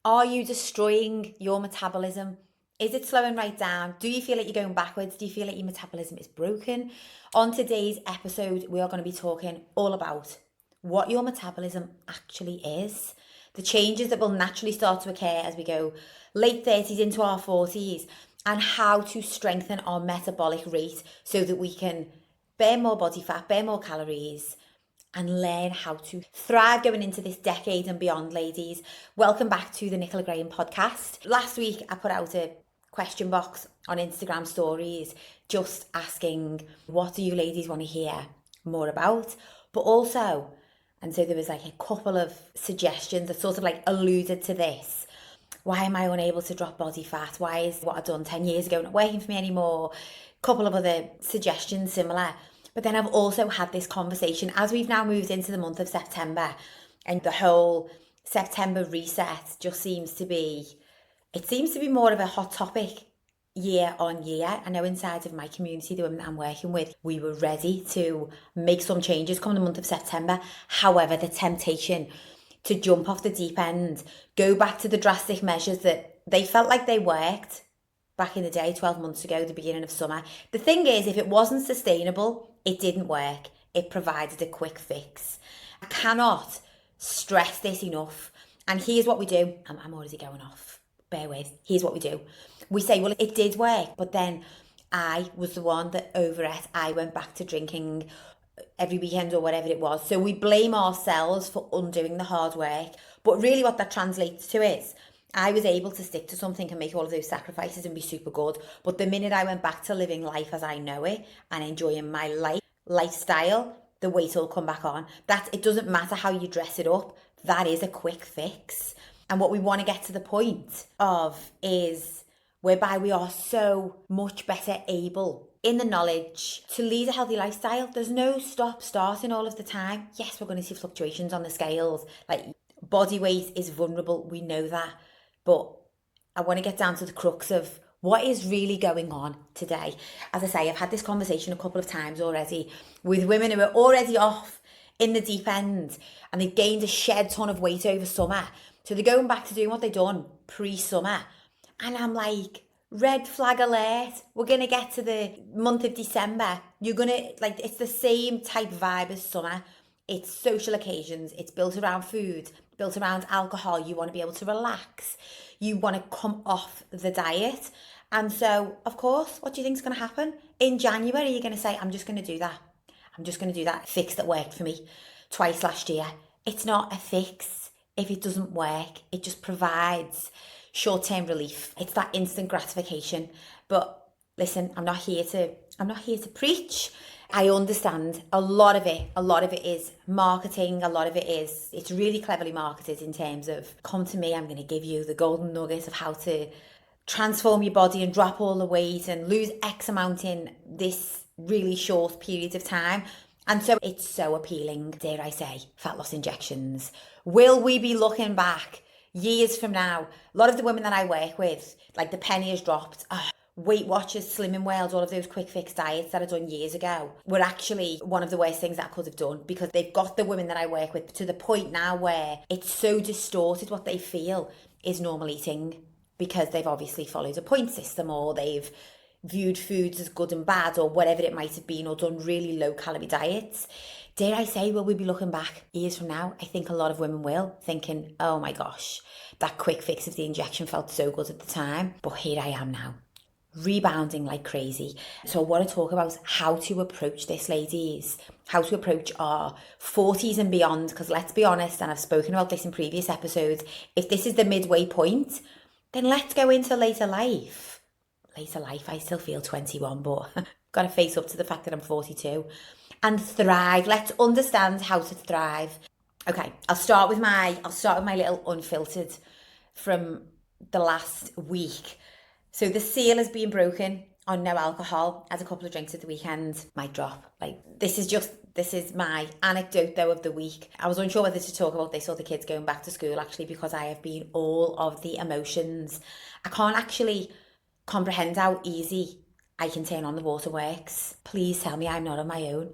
Are you destroying your metabolism? Is it slowing right down? Do you feel like you're going backwards? Do you feel like your metabolism is broken? On today's episode, we are going to be talking all about what your metabolism actually is, the changes that will naturally start to occur as we go late 30s into our 40s, and how to strengthen our metabolic rate so that we can burn more body fat, burn more calories, and learn how to thrive going into this decade and beyond, ladies. Welcome back to the Nicola Graham Podcast. Last week, I put out a question box on Instagram stories just asking, what do you ladies want to hear more about? But also, and so there was like a couple of suggestions that sort of like alluded to this. Why am I unable to drop body fat? Why is what I've done 10 years ago not working for me anymore? A couple of other suggestions similar. But then I've also had this conversation as we've now moved into the month of September, and the whole September reset just seems to be more of a hot topic year on year. I know inside of my community, the women that I'm working with, we were ready to make some changes come the month of September. However, the temptation to jump off the deep end, go back to the drastic measures that they felt like they worked back in the day, 12 months ago, the beginning of summer. The thing is, if it wasn't sustainable, it didn't work. It provided a quick fix. I cannot stress this enough. And here's what we do. I'm already going off. Bear with. Here's what we do. We say, well, it did work, but then I was the one that overate. I went back to drinking every weekend or whatever it was. So we blame ourselves for undoing the hard work. But really what that translates to is, I was able to stick to something and make all of those sacrifices and be super good. But the minute I went back to living life as I know it and enjoying my lifestyle, the weight will come back on. It doesn't matter how you dress it up. That is a quick fix. And what we want to get to the point of is whereby we are so much better able in the knowledge to lead a healthy lifestyle. There's no stop starting all of the time. Yes, we're going to see fluctuations on the scales. Like body weight is vulnerable. We know that. But I want to get down to the crux of what is really going on today. As I say, I've had this conversation a couple of times already with women who are already off in the deep end and they've gained a shed ton of weight over summer. So they're going back to doing what they've done pre-summer. And I'm like, red flag alert. We're going to get to the month of December. You're going to, like, it's the same type vibe as summer. It's social occasions. It's built around food, built around alcohol. You want to be able to relax. You want to come off the diet. And so, of course, what do you think is going to happen? In January, you're going to say, I'm just going to do that. I'm just going to do that fix that worked for me twice last year. It's not a fix if it doesn't work. It just provides short-term relief. It's that instant gratification. But listen, I'm not here to preach. I understand a lot of it is marketing. A lot of it's really cleverly marketed in terms of, come to me, I'm going to give you the golden nugget of how to transform your body and drop all the weight and lose X amount in this really short period of time. And so it's so appealing, dare I say, fat loss injections. Will we be looking back years from now? A lot of the women that I work with, like the penny has dropped. Weight Watchers, Slimming World, all of those quick fix diets that I done years ago were actually one of the worst things that I could have done, because they've got the women that I work with to the point now where it's so distorted what they feel is normal eating, because they've obviously followed a point system, or they've viewed foods as good and bad, or whatever it might have been, or done really low calorie diets. Dare I say, will we be looking back years from now? I think a lot of women will, thinking, oh my gosh, that quick fix of the injection felt so good at the time, but here I am now, rebounding like crazy. So I want to talk about how to approach this, ladies, how to approach our 40s and beyond, because let's be honest, and I've spoken about this in previous episodes, if this is the midway point, then let's go into later life. I still feel 21, but got to face up to the fact that I'm 42 and thrive. Let's understand how to thrive. Okay, I'll start with my little unfiltered from the last week. So the seal has been broken on no alcohol. Had a couple of drinks at the weekend. Might drop. This is my anecdote though of the week. I was unsure whether to talk about this or the kids going back to school, actually, because I have been all of the emotions. I can't actually comprehend how easy I can turn on the waterworks. Please tell me I'm not on my own.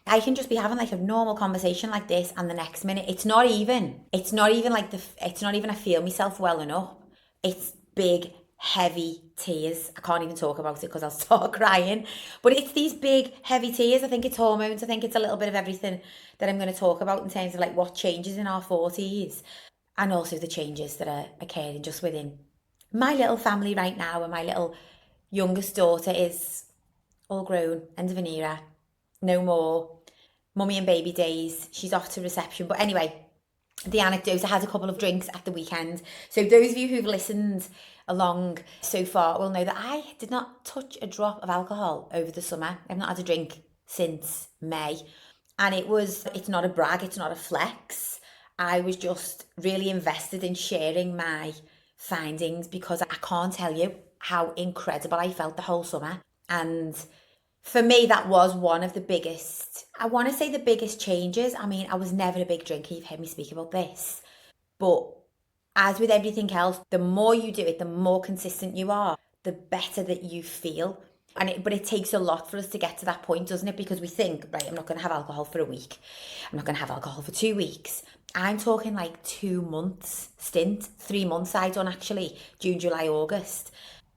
I can just be having like a normal conversation like this, and the next minute it's not even like it's not even I feel myself welling up. It's big, heavy tears. I can't even talk about it because I'll start crying. But it's these big, heavy tears. I think it's hormones. I think it's a little bit of everything that I'm going to talk about in terms of like what changes in our 40s, and also the changes that are occurring just within my little family right now. And my little youngest daughter is all grown, end of an era, no more mummy and baby days. She's off to reception. But anyway, the anecdote, I had a couple of drinks at the weekend. So those of you who've listened along so far will know that I did not touch a drop of alcohol over the summer. I've not had a drink since May. And it's not a brag, it's not a flex. I was just really invested in sharing my findings because I can't tell you how incredible I felt the whole summer. And for me, that was one of the biggest, I want to say the biggest changes. I mean, I was never a big drinker. You've heard me speak about this. But as with everything else, the more you do it, the more consistent you are, the better that you feel. But it takes a lot for us to get to that point, doesn't it? Because we think, right, I'm not going to have alcohol for a week. I'm not going to have alcohol for 2 weeks. I'm talking like 2 months stint, 3 months I done actually, June, July, August.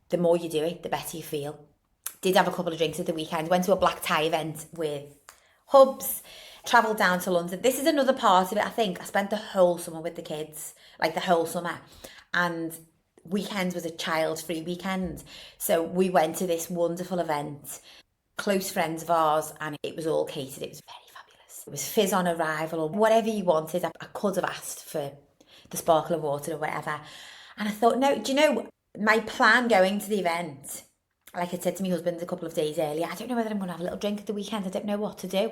The more you do it, the better you feel. Did have a couple of drinks at the weekend, went to a black tie event with Hubs, travelled down to London. This is another part of it, I think. I spent the whole summer with the kids, like the whole summer. And weekend was a child-free weekend. So we went to this wonderful event, close friends of ours, and it was all catered. It was very fabulous. It was fizz on arrival or whatever you wanted. I could have asked for the sparkling water or whatever. And I thought, no, do you know, my plan going to the event, like I said to my husband a couple of days earlier, I don't know whether I'm going to have a little drink at the weekend. I don't know what to do.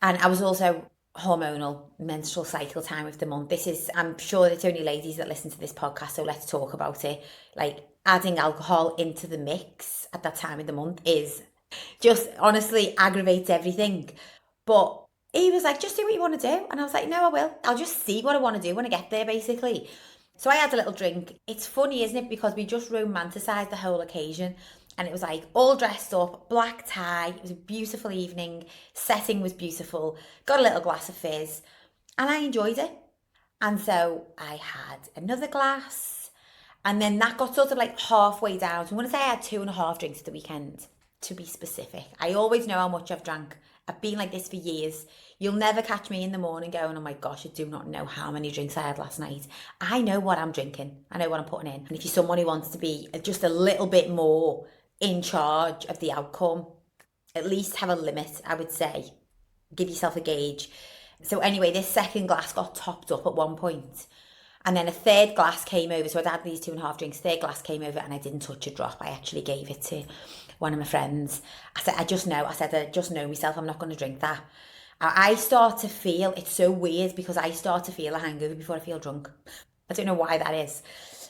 And I was also hormonal, menstrual cycle time of the month. I'm sure it's only ladies that listen to this podcast, so let's talk about it. Like adding alcohol into the mix at that time of the month is just honestly aggravates everything. But he was like, just do what you want to do. And I was like, no, I will. I'll just see what I want to do when I get there, basically. So I had a little drink. It's funny, isn't it? Because we just romanticised the whole occasion. And it was like all dressed up, black tie. It was a beautiful evening. Setting was beautiful. Got a little glass of fizz. And I enjoyed it. And so I had another glass. And then that got sort of like halfway down. So I'm going to say I had 2.5 drinks at the weekend, to be specific. I always know how much I've drank. I've been like this for years. You'll never catch me in the morning going, oh my gosh, I do not know how many drinks I had last night. I know what I'm drinking. I know what I'm putting in. And if you're someone who wants to be just a little bit more in charge of the outcome, at least have a limit, I would say. Give yourself a gauge. So anyway, this second glass got topped up at one point. And then a third glass came over. So I'd had these 2.5 drinks. Third glass came over and I didn't touch a drop. I actually gave it to one of my friends. I said, I just know myself. I'm not going to drink that. I start to feel, it's so weird because I start to feel a hangover before I feel drunk. I don't know why that is.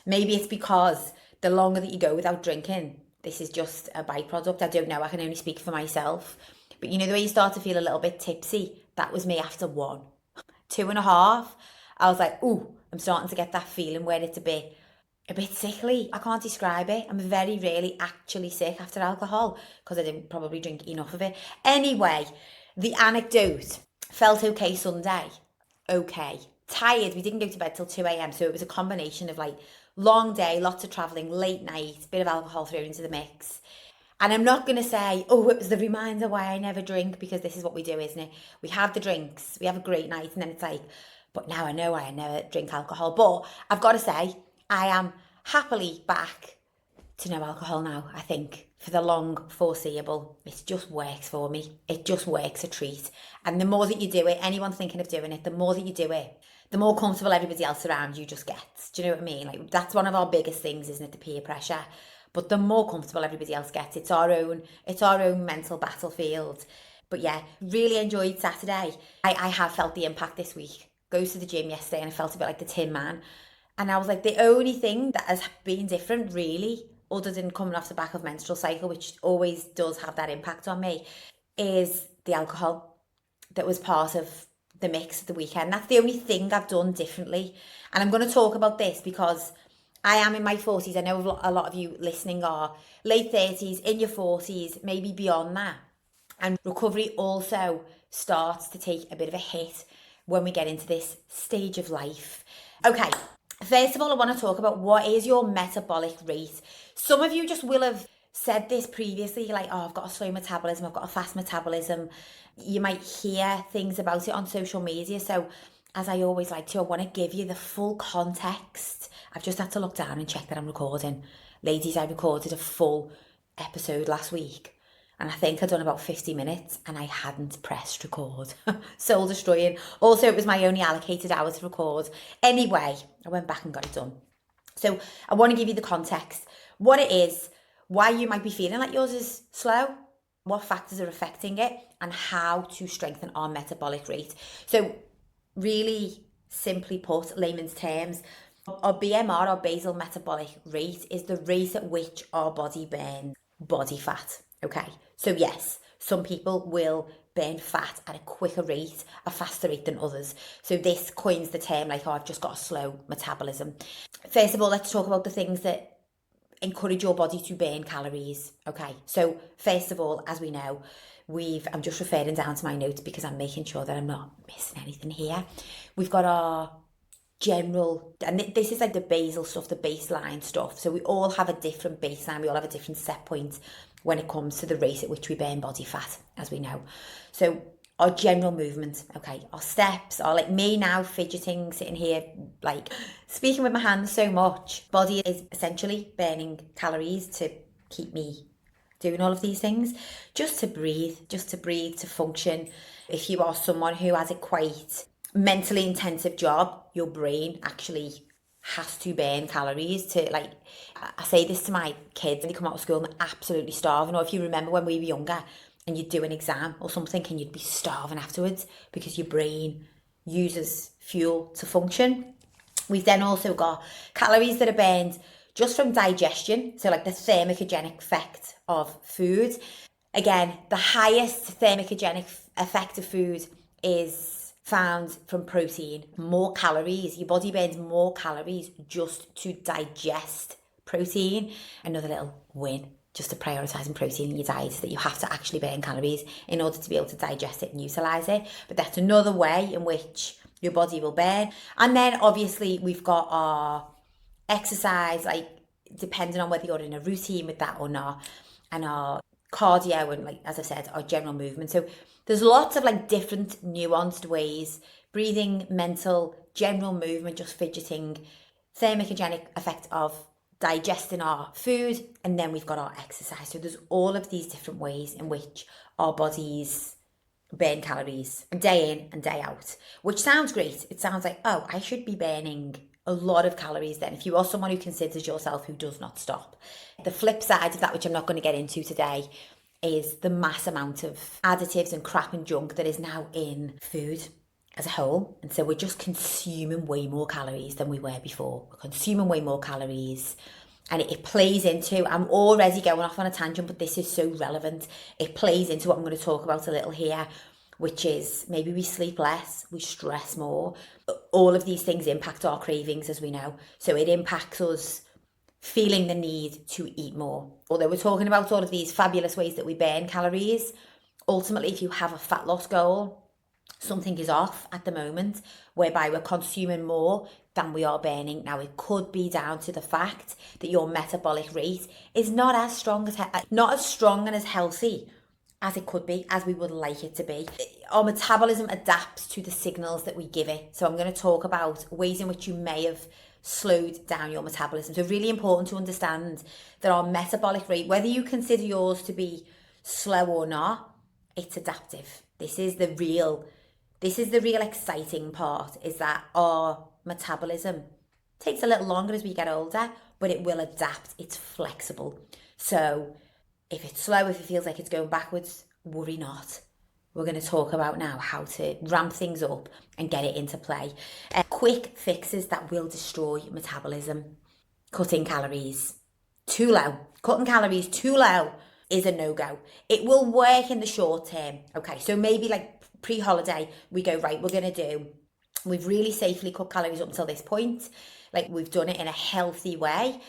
Maybe it's because the longer that you go without drinking, this is just a byproduct. I don't know. I can only speak for myself. But you know the way you start to feel a little bit tipsy? That was me after 1. 2.5. I was like, ooh, I'm starting to get that feeling where it's a bit sickly. I can't describe it. I'm very rarely actually sick after alcohol because I didn't probably drink enough of it. Anyway, the anecdote. Felt okay Sunday. Okay. Tired. We didn't go to bed till 2 a.m. So it was a combination of like long day, lots of travelling, late night, bit of alcohol thrown into the mix. And I'm not going to say, oh, it was the reminder why I never drink, because this is what we do, isn't it? We have the drinks, we have a great night, and then it's like, but now I know I never drink alcohol. But I've got to say, I am happily back to no alcohol now, I think, for the long foreseeable. It just works for me. It just works a treat. And the more that you do it, anyone thinking of doing it, the more that you do it, the more comfortable everybody else around you just gets. Do you know what I mean? Like, that's one of our biggest things, isn't it? The peer pressure. But the more comfortable everybody else gets, it's our own mental battlefield. But yeah, really enjoyed Saturday. I have felt the impact this week. Goes to the gym yesterday and I felt a bit like the Tin Man. And I was like, the only thing that has been different really, other than coming off the back of menstrual cycle, which always does have that impact on me, is the alcohol that was part of the mix of the weekend. That's the only thing I've done differently. And I'm going to talk about this because I am in my 40s. I know a lot of you listening are late 30s, in your 40s, maybe beyond that. And recovery also starts to take a bit of a hit when we get into this stage of life. Okay, first of all, I want to talk about what is your metabolic rate. Some of you just will have said this previously, like, oh, I've got a slow metabolism, I've got a fast metabolism. You might hear things about it on social media. So as I always like to, I want to give you the full context. I've just had to look down and check that I'm recording. Ladies, I recorded a full episode last week and I think I'd done about 50 minutes and I hadn't pressed record. Soul destroying. Also, it was my only allocated hour to record. Anyway, I went back and got it done. So I want to give you the context, what it is, why you might be feeling like yours is slow, what factors are affecting it, and how to strengthen our metabolic rate. So really simply put, layman's terms, our BMR, our basal metabolic rate, is the rate at which our body burns body fat. Okay, so yes, some people will burn fat at a quicker rate, a faster rate than others. So this coins the term like, oh, I've just got a slow metabolism. First of all, let's talk about the things that encourage your body to burn calories. Okay, so first of all, as we know, I'm just referring down to my notes because I'm making sure that I'm not missing anything here. We've got our general, and this is like the basal stuff, the baseline stuff. So we all have a different baseline, we all have a different set point when it comes to the rate at which we burn body fat, as we know. So our general movement, okay, our steps are like me now fidgeting, sitting here, like speaking with my hands so much. Body is essentially burning calories to keep me doing all of these things, just to breathe, to function. If you are someone who has a quite mentally intensive job, your brain actually has to burn calories to, like, I say this to my kids when they come out of school and they're absolutely starving. Or if you remember when we were younger and you'd do an exam or something and you'd be starving afterwards because your brain uses fuel to function. We've then also got calories that are burned just from digestion, so like the thermogenic effect of food. Again, the highest thermogenic effect of food is found from protein. More calories, your body burns more calories just to digest protein. Another little win, just to prioritising protein in your diet, is that you have to actually burn calories in order to be able to digest it and utilise it. But that's another way in which your body will burn. And then obviously we've got our exercise, like depending on whether you're in a routine with that or not, and our cardio and, like, as I said, our general movement. So there's lots of like different nuanced ways: breathing, mental, general movement, just fidgeting, thermogenic effect of digesting our food, and then we've got our exercise. So there's all of these different ways in which our bodies burn calories day in and day out, which sounds great. It sounds like, oh, I should be burning a lot of calories then, if you are someone who considers yourself who does not stop. The flip side of that, which I'm not going to get into today, is the mass amount of additives and crap and junk that is now in food as a whole. And so we're just consuming way more calories than we were before. We're consuming way more calories. And it plays into, I'm already going off on a tangent, but this is so relevant. It plays into what I'm going to talk about a little here, which is maybe we sleep less, we stress more. All of these things impact our cravings, as we know. So it impacts us feeling the need to eat more. Although we're talking about all of these fabulous ways that we burn calories, ultimately, if you have a fat loss goal, something is off at the moment, whereby we're consuming more than we are burning. Now, it could be down to the fact that your metabolic rate is not as strong and as healthy as it could be, as we would like it to be. Our metabolism adapts to the signals that we give it. So I'm going to talk about ways in which you may have slowed down your metabolism. So really important to understand that our metabolic rate, whether you consider yours to be slow or not, it's adaptive. This is the real exciting part, is that our metabolism takes a little longer as we get older, but it will adapt. It's flexible. So if it's slow, if it feels like it's going backwards, worry not. We're going to talk about now how to ramp things up and get it into play. Quick fixes that will destroy metabolism. Cutting calories too low. Cutting calories too low is a no-go. It will work in the short term. Okay, so maybe like pre-holiday, we go, right, we've really safely cut calories up until this point. Like, we've done it in a healthy way.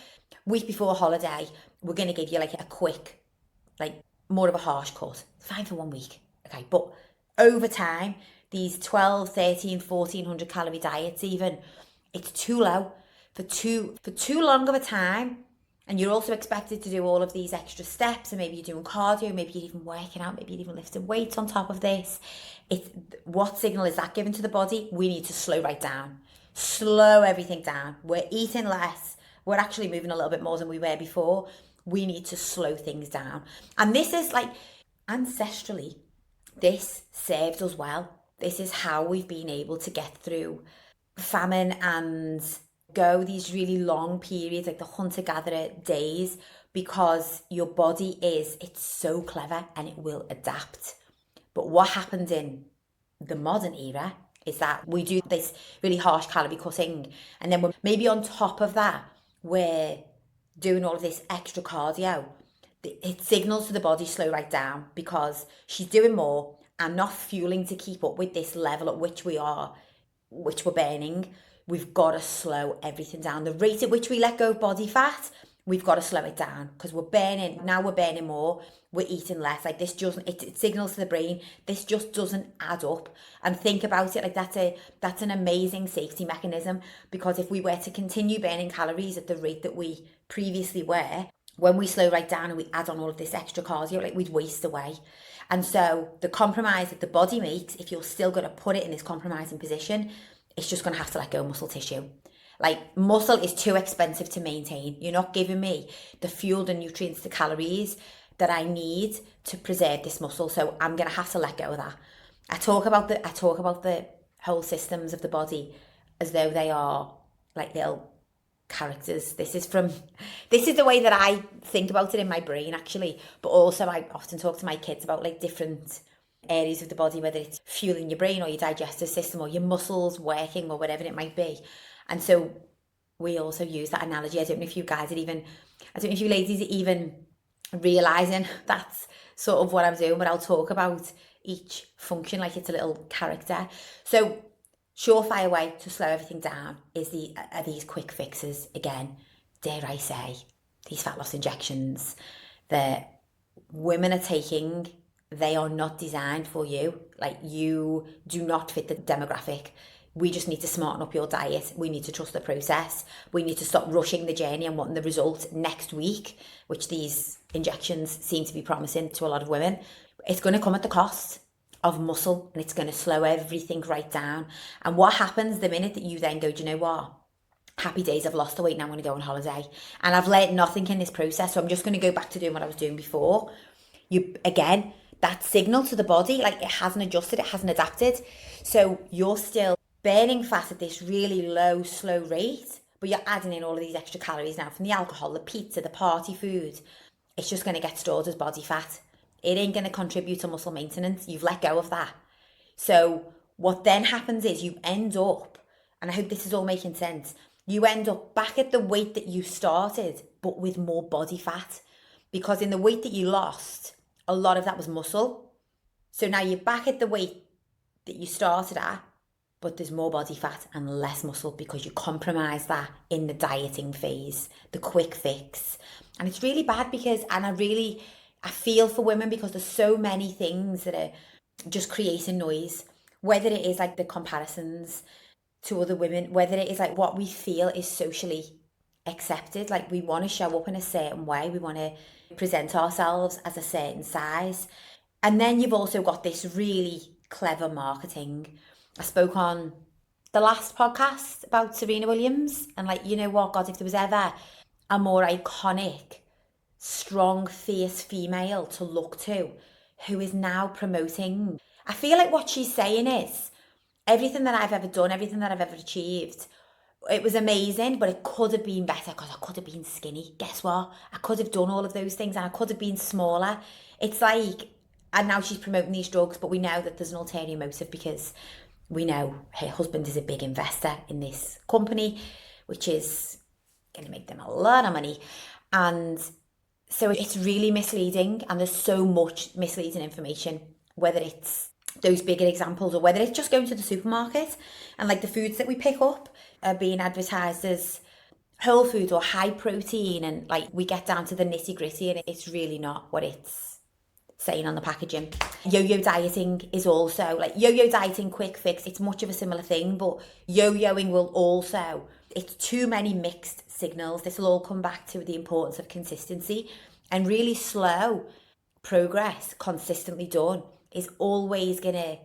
Week before holiday, we're going to give you like a quick, like more of a harsh cut. Fine for 1 week. Okay, but over time, these 12, 13, 1400 calorie diets even, it's too low for too long of a time. And you're also expected to do all of these extra steps, and maybe you're doing cardio, maybe you're even working out, maybe you're even lifting weights on top of this. What signal is that giving to the body? We need to slow right down. Slow everything down. We're eating less. We're actually moving a little bit more than we were before. We need to slow things down. And this is like, ancestrally, this served us well. This is how we've been able to get through famine and go these really long periods, like the hunter-gatherer days, because your body it's so clever and it will adapt. But what happens in the modern era is that we do this really harsh calorie cutting, and then we're maybe on top of that, we're doing all of this extra cardio. It signals to the body, slow right down, because she's doing more and not fueling to keep up with this level at which we're burning. We've got to slow everything down. The rate at which we let go of body fat, we've got to slow it down, because we're burning more, we're eating less. Like this it signals to the brain, this just doesn't add up. And think about it, like that's an amazing safety mechanism, because if we were to continue burning calories at the rate that we previously were, when we slow right down and we add on all of this extra cardio, like we'd waste away. And so the compromise that the body makes, if you're still going to put it in this compromising position, it's just going to have to let go of muscle tissue. Like, muscle is too expensive to maintain. You're not giving me the fuel, the nutrients, the calories that I need to preserve this muscle. So I'm going to have to let go of that. I talk about the whole systems of the body as though they are like little characters. This is the way that I think about it in my brain, actually. But also I often talk to my kids about like different areas of the body, whether it's fueling your brain or your digestive system or your muscles working or whatever it might be. And so we also use that analogy. I don't know if you ladies are even realising that's sort of what I'm doing, but I'll talk about each function like it's a little character. So surefire way to slow everything down are these quick fixes. Again, dare I say, these fat loss injections that women are taking, they are not designed for you. Like, you do not fit the demographic. We just need to smarten up your diet. We need to trust the process. We need to stop rushing the journey and wanting the result next week, which these injections seem to be promising to a lot of women. It's going to come at the cost of muscle, and it's going to slow everything right down. And what happens the minute that you then go, do you know what? Happy days, I've lost the weight, now I'm going to go on holiday. And I've learned nothing in this process, so I'm just going to go back to doing what I was doing before. Again, that signal to the body, like, it hasn't adjusted, it hasn't adapted. So you're still burning fat at this really low, slow rate, but you're adding in all of these extra calories now from the alcohol, the pizza, the party food. It's just going to get stored as body fat. It ain't going to contribute to muscle maintenance. You've let go of that. So what then happens is you end up, and I hope this is all making sense, you end up back at the weight that you started, but with more body fat. Because in the weight that you lost, a lot of that was muscle. So now you're back at the weight that you started at, but there's more body fat and less muscle because you compromise that in the dieting phase, the quick fix. And it's really bad because, I feel for women, because there's so many things that are just creating noise, whether it is like the comparisons to other women, whether it is like what we feel is socially accepted. Like, we want to show up in a certain way. We want to present ourselves as a certain size. And then you've also got this really clever marketing. I spoke on the last podcast about Serena Williams, and like, you know what, God, if there was ever a more iconic, strong, fierce female to look to, who is now promoting, I feel like what she's saying is, everything that I've ever done, everything that I've ever achieved, it was amazing, but it could have been better because I could have been skinny. Guess what? I could have done all of those things and I could have been smaller. It's like, and now she's promoting these drugs, but we know that there's an ulterior motive, because we know her husband is a big investor in this company, which is going to make them a lot of money. And so it's really misleading, and there's so much misleading information, whether it's those bigger examples or whether it's just going to the supermarket and like the foods that we pick up are being advertised as whole food or high protein, and like we get down to the nitty gritty and it's really not what it's saying on the packaging. Yo-yo dieting is also, like yo-yo dieting, quick fix, it's much of a similar thing, but yo-yoing will also, it's too many mixed signals. This will all come back to the importance of consistency, and really slow progress consistently done is always gonna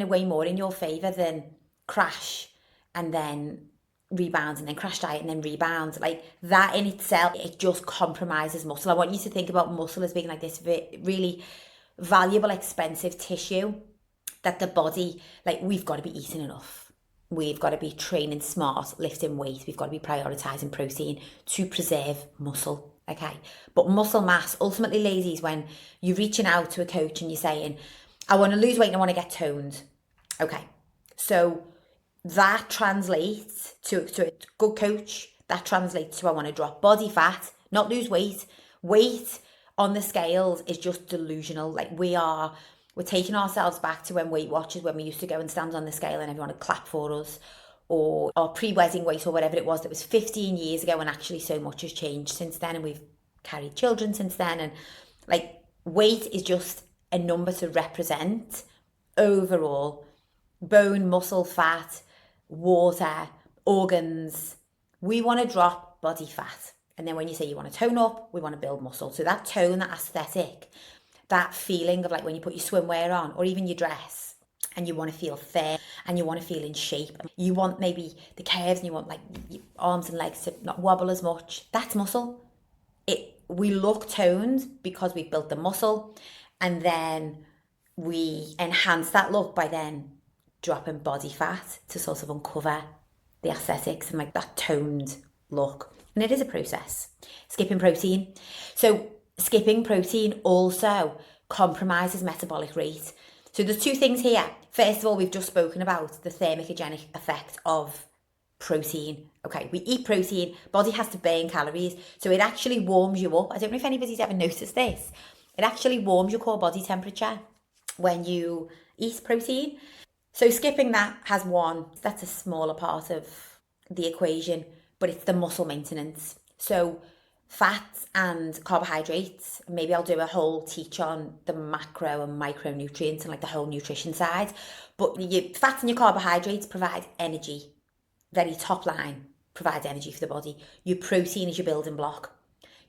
weigh more in your favor than crash and then rebound and then crash diet and then rebound. Like that in itself, it just compromises muscle. I want you to think about muscle as being like this really valuable, expensive tissue that the body, like, we've got to be eating enough. We've got to be training smart, lifting weight. We've got to be prioritizing protein to preserve muscle. Okay, but muscle mass, ultimately, ladies, when you're reaching out to a coach and you're saying, I want to lose weight and I want to get toned. Okay, so that translates to a good coach. That translates to, I want to drop body fat, not lose weight. Weight on the scales is just delusional. Like we're taking ourselves back to when Weight Watchers, when we used to go and stand on the scale and everyone would clap for us, or our pre-wedding weight or whatever it was that was 15 years ago, and actually so much has changed since then, and we've carried children since then, and like weight is just a number to represent overall bone, muscle, fat, water, organs. We want to drop body fat, and then when you say you want to tone up, we want to build muscle. So that tone, that aesthetic, that feeling of like when you put your swimwear on or even your dress and you want to feel fair and you want to feel in shape, you want maybe the curves and you want like your arms and legs to not wobble as much, that's muscle. We look toned because we've built the muscle, and then we enhance that look by then dropping body fat to sort of uncover the aesthetics and like that toned look. And it is a process. Skipping protein. So skipping protein also compromises metabolic rate. So there's two things here. First of all, we've just spoken about the thermogenic effect of protein. Okay, we eat protein, body has to burn calories, so it actually warms you up. I don't know if anybody's ever noticed this. It actually warms your core body temperature when you eat protein. So skipping that has that's a smaller part of the equation, but it's the muscle maintenance. So fats and carbohydrates, maybe I'll do a whole teach on the macro and micronutrients and like the whole nutrition side, but your fats and your carbohydrates provide energy. Very top line, provides energy for the body. Your protein is your building block.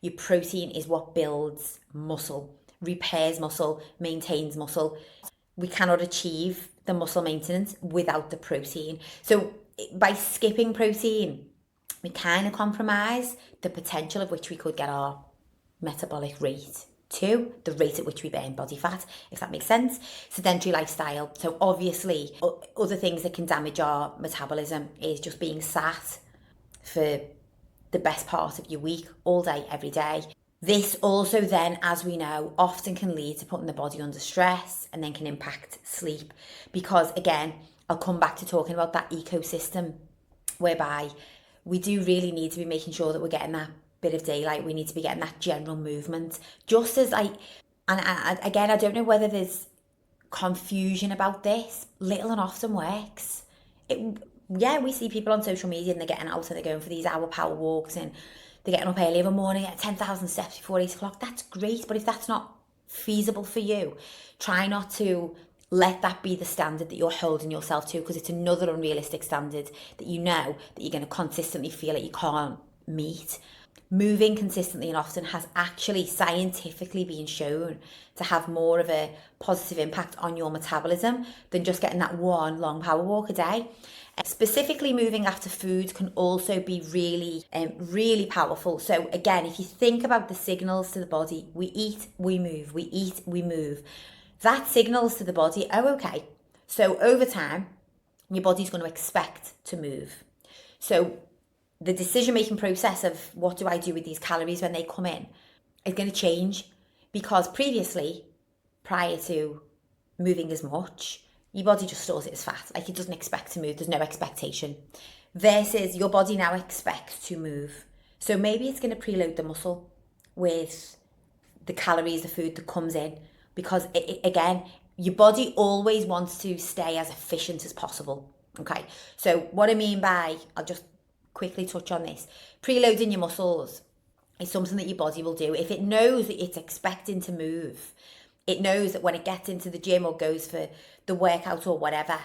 Your protein is what builds muscle, repairs muscle, maintains muscle. We cannot achieve the muscle maintenance without the protein. So by skipping protein, we kind of compromise the potential of which we could get our metabolic rate to, the rate at which we burn body fat, if that makes sense. Sedentary lifestyle. So obviously, other things that can damage our metabolism is just being sat for the best part of your week, all day, every day. This also then, as we know, often can lead to putting the body under stress and then can impact sleep. Because again, I'll come back to talking about that ecosystem whereby we do really need to be making sure that we're getting that bit of daylight. We need to be getting that general movement. Just as like, and again, I don't know whether there's confusion about this. Little and often works. We see people on social media and they're getting out and they're going for these hour power walks and they're getting up early every morning at 10,000 steps before 8 o'clock. That's great. But if that's not feasible for you, try not to let that be the standard that you're holding yourself to, because it's another unrealistic standard that you know that you're going to consistently feel like you can't meet. Moving consistently and often has actually scientifically been shown to have more of a positive impact on your metabolism than just getting that one long power walk a day. Specifically, moving after food can also be really powerful. So again, if you think about the signals to the body, we eat, we move, we eat, we move. That signals to the body, oh, okay. So over time, your body's going to expect to move. So the decision-making process of what do I do with these calories when they come in is going to change, because previously, prior to moving as much, your body just stores it as fat. Like it doesn't expect to move. There's no expectation. Versus your body now expects to move. So maybe it's going to preload the muscle with the calories, the food that comes in, because again, your body always wants to stay as efficient as possible. Okay. So what I mean by, I'll just quickly touch on this. Preloading your muscles It's something that your body will do. If it knows that it's expecting to move, it knows that when it gets into the gym or goes for the workout or whatever,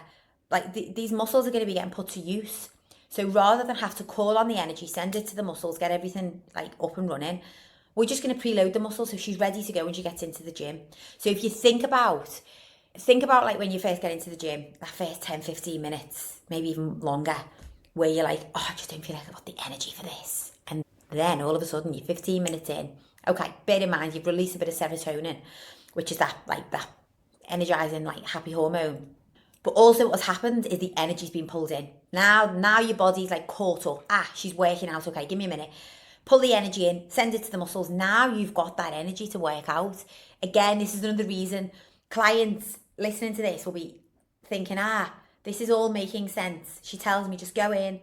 like these muscles are going to be getting put to use. So rather than have to call on the energy, send it to the muscles, get everything like up and running, we're just going to preload the muscle so she's ready to go when she gets into the gym. So if you think about like when you first get into the gym, that first 10, 15 minutes, maybe even longer, where you're like, oh, I just don't feel like I've got the energy for this. And then all of a sudden you're 15 minutes in. Okay, bear in mind, you've released a bit of serotonin, which is that energizing, like happy hormone. But also what's happened is the energy's been pulled in. Now your body's like caught up. She's working out. Okay, give me a minute. Pull the energy in, send it to the muscles. Now you've got that energy to work out. Again, this is another reason clients listening to this will be thinking, this is all making sense. She tells me just go in,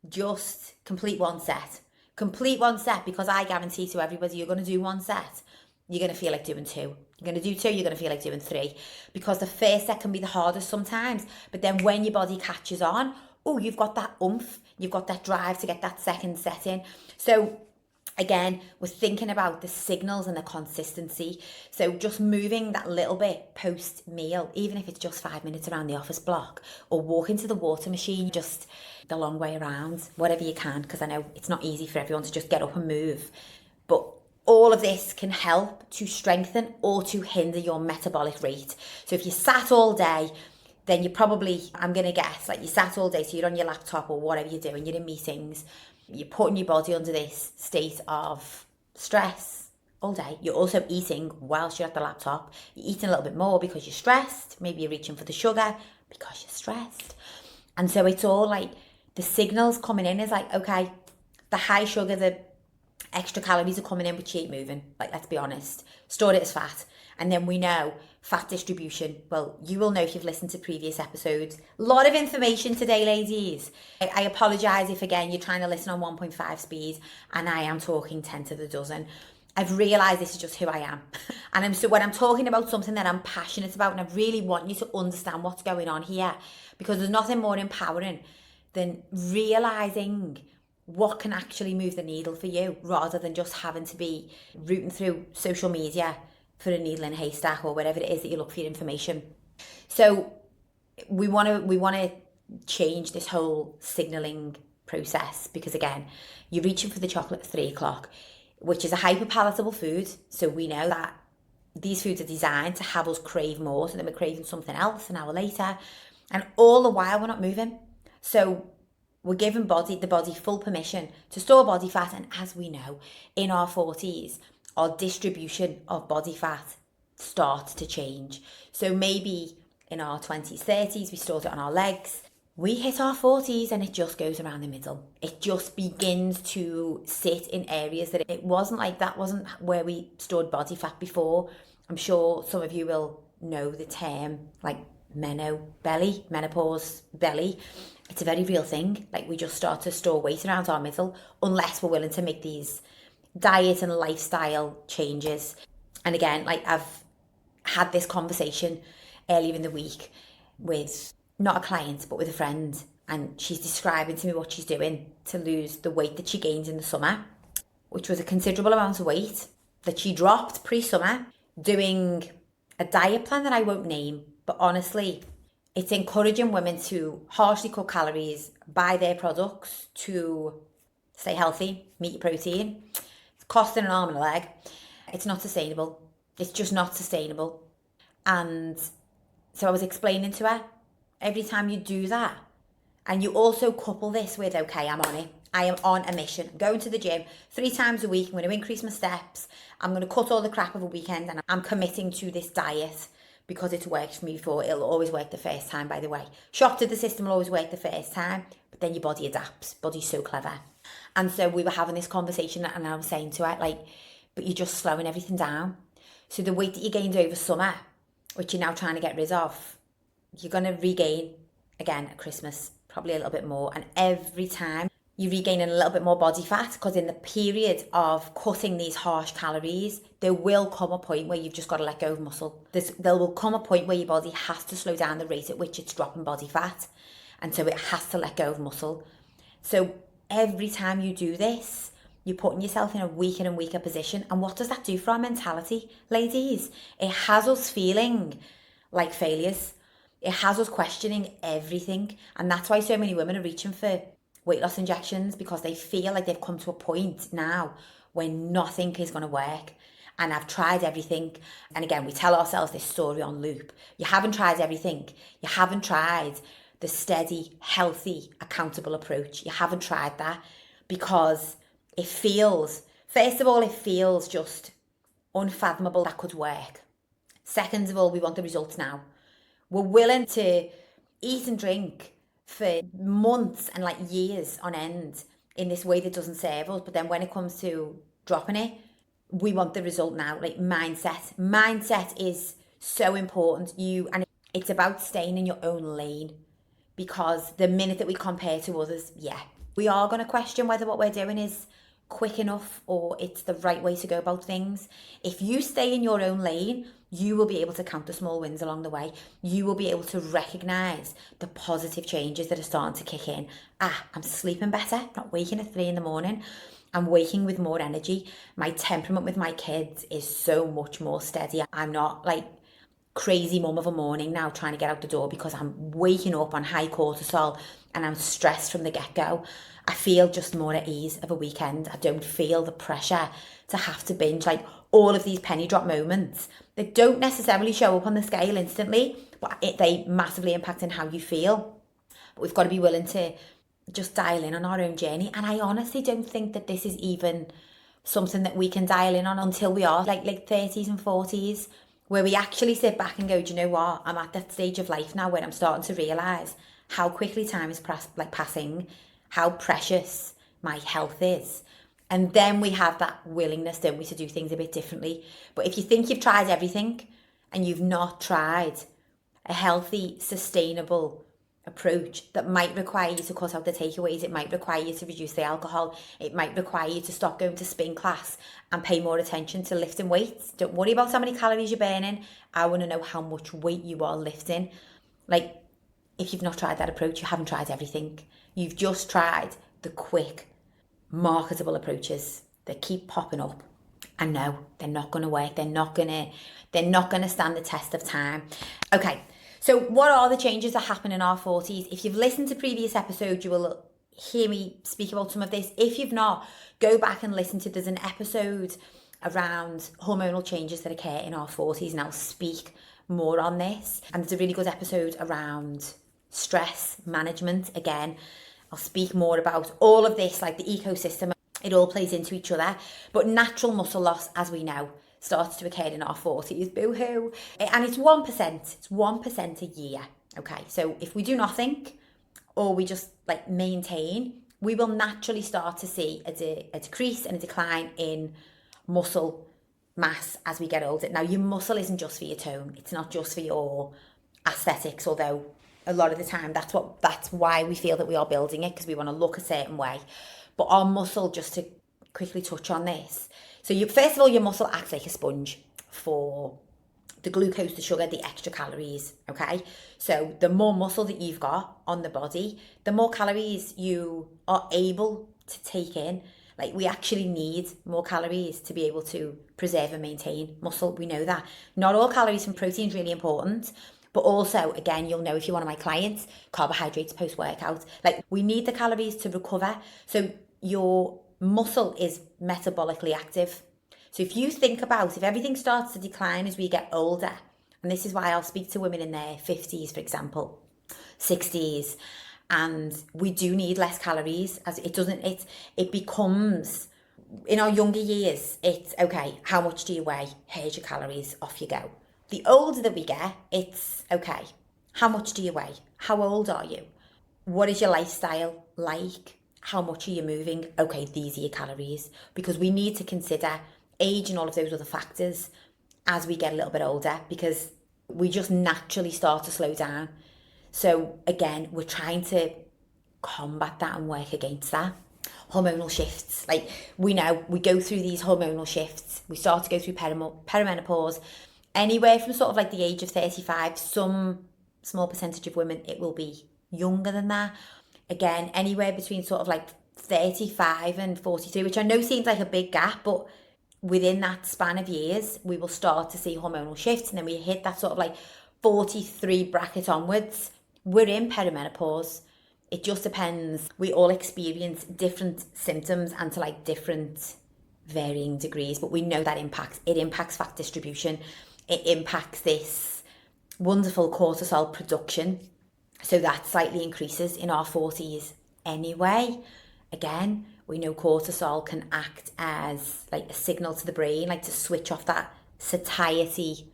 just complete one set. Complete one set, because I guarantee to everybody you're going to do one set. You're going to feel like doing two. You're going to do two, you're going to feel like doing three. Because the first set can be the hardest sometimes. But then when your body catches on, you've got that oomph. You've got that drive to get that second set in. So again, we're thinking about the signals and the consistency. So just moving that little bit post-meal, even if it's just 5 minutes around the office block, or walking to the water machine, just the long way around, whatever you can, because I know it's not easy for everyone to just get up and move. But all of this can help to strengthen or to hinder your metabolic rate. So if you sat all day, then you probably, I'm going to guess, like you sat all day, so you're on your laptop or whatever you're doing, you're in meetings, you're putting your body under this state of stress all day. You're also eating whilst you're at the laptop. You're eating a little bit more because you're stressed. Maybe you're reaching for the sugar because you're stressed. And so it's all like the signals coming in is like, okay, the high sugar, the extra calories are coming in, but she ain't moving. Like, let's be honest. Stored it as fat. And then we know fat distribution. Well, you will know if you've listened to previous episodes. A lot of information today, ladies. I apologise if, again, you're trying to listen on 1.5 speed and I am talking 10 to the dozen. I've realised this is just who I am. And so when I'm talking about something that I'm passionate about, and I really want you to understand what's going on here, because there's nothing more empowering than realising what can actually move the needle for you, rather than just having to be rooting through social media for a needle in a haystack or whatever it is that you look for your information. So we want to change this whole signalling process, because again, you're reaching for the chocolate at 3 o'clock, which is a hyper palatable food. So we know that these foods are designed to have us crave more, so then we're craving something else an hour later, and all the while we're not moving. So we're giving the body full permission to store body fat. And as we know, in our 40s, our distribution of body fat starts to change. So maybe in our 20s, 30s, we stored it on our legs. We hit our 40s and it just goes around the middle. It just begins to sit in areas that it wasn't like, that wasn't where we stored body fat before. I'm sure some of you will know the term like menopause belly. It's a very real thing. Like, we just start to store weight around our middle unless we're willing to make these diet and lifestyle changes. And again, like, I've had this conversation earlier in the week with not a client but with a friend, and she's describing to me what she's doing to lose the weight that she gained in the summer, which was a considerable amount of weight that she dropped pre-summer, doing a diet plan that I won't name, but honestly, it's encouraging women to harshly cut calories, buy their products to stay healthy, meet your protein. It's costing an arm and a leg. It's not sustainable. It's just not sustainable. And so I was explaining to her, every time you do that, and you also couple this with, okay, I'm on it. I am on a mission. I'm going to the gym 3 times a week. I'm going to increase my steps. I'm going to cut all the crap of a weekend, and I'm committing to this diet because it's worked for me before. It'll always work the first time, by the way. Shock to the system will always work the first time, but then your body adapts. Body's so clever. And so we were having this conversation, and I was saying to her, like, but you're just slowing everything down. So the weight that you gained over summer, which you're now trying to get rid of, you're going to regain again at Christmas, probably a little bit more. And every time you regain a little bit more body fat, because in the period of cutting these harsh calories, there will come a point where you've just got to let go of muscle. There will come a point where your body has to slow down the rate at which it's dropping body fat. And so it has to let go of muscle. So every time you do this, you're putting yourself in a weaker and weaker position. And what does that do for our mentality, ladies? It has us feeling like failures. It has us questioning everything. And that's why so many women are reaching for weight loss injections, because they feel like they've come to a point now where nothing is going to work. And I've tried everything. And again, we tell ourselves this story on loop. You haven't tried everything. You haven't tried the steady, healthy, accountable approach. You haven't tried that, because it feels, first of all, it feels just unfathomable that could work. Second of all, we want the results now. We're willing to eat and drink for months and like years on end in this way that doesn't serve us. But then when it comes to dropping it, we want the result now. Like mindset is so important. And it's about staying in your own lane, because the minute that we compare to others, we are going to question whether what we're doing is quick enough or it's the right way to go about things. If you stay in your own lane, you will be able to count the small wins along the way. You will be able to recognize the positive changes that are starting to kick in. I'm sleeping better, not waking at 3 a.m. I'm waking with more energy. My temperament with my kids is so much more steady. I'm not like crazy mum of a morning now trying to get out the door because I'm waking up on high cortisol and I'm stressed from the get-go. I feel just more at ease of a weekend. I don't feel the pressure to have to binge like all of these penny drop moments that don't necessarily show up on the scale instantly, but they massively impact on how you feel. But we've got to be willing to just dial in on our own journey. And I honestly don't think that this is even something that we can dial in on until we are like 30s and 40s, where we actually sit back and go, do you know what? I'm at that stage of life now where I'm starting to realise how quickly time is passing, how precious my health is. And then we have that willingness, don't we, to do things a bit differently. But if you think you've tried everything and you've not tried a healthy, sustainable approach that might require you to cut out the takeaways, it might require you to reduce the alcohol, it might require you to stop going to spin class and pay more attention to lifting weights. Don't worry about how many calories you're burning. I want to know how much weight you are lifting. Like, if you've not tried that approach, you haven't tried everything. You've just tried the quick, marketable approaches that keep popping up. And no, they're not going to work. They're not going to stand the test of time. Okay. So what are the changes that happen in our 40s? If you've listened to previous episodes, you will hear me speak about some of this. If you've not, go back and listen to, there's an episode around hormonal changes that occur in our 40s, and I'll speak more on this. And there's a really good episode around stress management. Again, I'll speak more about all of this, like the ecosystem. It all plays into each other. But natural muscle loss, as we know, starts to occur in our 40s, boo-hoo. And it's 1%. It's 1% a year. Okay, so if we do nothing or we just like maintain, we will naturally start to see a decrease and a decline in muscle mass as we get older. Now, your muscle isn't just for your tone. It's not just for your aesthetics, although a lot of the time that's why we feel that we are building it, because we want to look a certain way. But our muscle, just to quickly touch on this, so first of all, your muscle acts like a sponge for the glucose, the sugar, the extra calories, okay? So the more muscle that you've got on the body, the more calories you are able to take in. Like, we actually need more calories to be able to preserve and maintain muscle. We know that. Not all calories from protein is really important, but also, again, you'll know if you're one of my clients, carbohydrates post-workout. Like, we need the calories to recover. So your muscle is metabolically active. So if you think about, if everything starts to decline as we get older, and this is why I'll speak to women in their 50s, for example, 60s, and we do need less calories, as it becomes, in our younger years, it's okay, how much do you weigh? Here's your calories, off you go. The older that we get, it's okay, how much do you weigh? How old are you? What is your lifestyle like? How much are you moving? Okay, these are your calories, because we need to consider age and all of those other factors as we get a little bit older, because we just naturally start to slow down. So again, we're trying to combat that and work against that. Hormonal shifts, like we know, we go through these hormonal shifts. We start to go through perimenopause, anywhere from sort of like the age of 35. Some small percentage of women, it will be younger than that. Again, anywhere between sort of like 35 and 43, which I know seems like a big gap, but within that span of years, we will start to see hormonal shifts, and then we hit that sort of like 43 bracket onwards. We're in perimenopause. It just depends. We all experience different symptoms and to like different varying degrees, but we know that it impacts fat distribution. It impacts this wonderful cortisol production. So that slightly increases in our 40s anyway. Again, we know cortisol can act as like a signal to the brain, like to switch off that satiety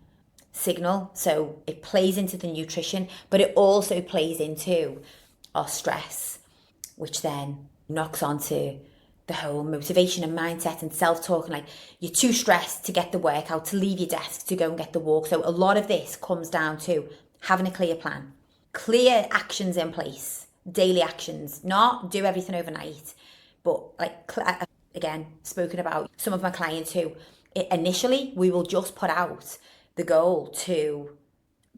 signal. So it plays into the nutrition, but it also plays into our stress, which then knocks onto the whole motivation and mindset and self-talk. And like, you're too stressed to get the workout, to leave your desk, to go and get the walk. So a lot of this comes down to having a clear plan, clear actions in place, daily actions, not do everything overnight, but like, again, spoken about some of my clients who initially we will just put out the goal to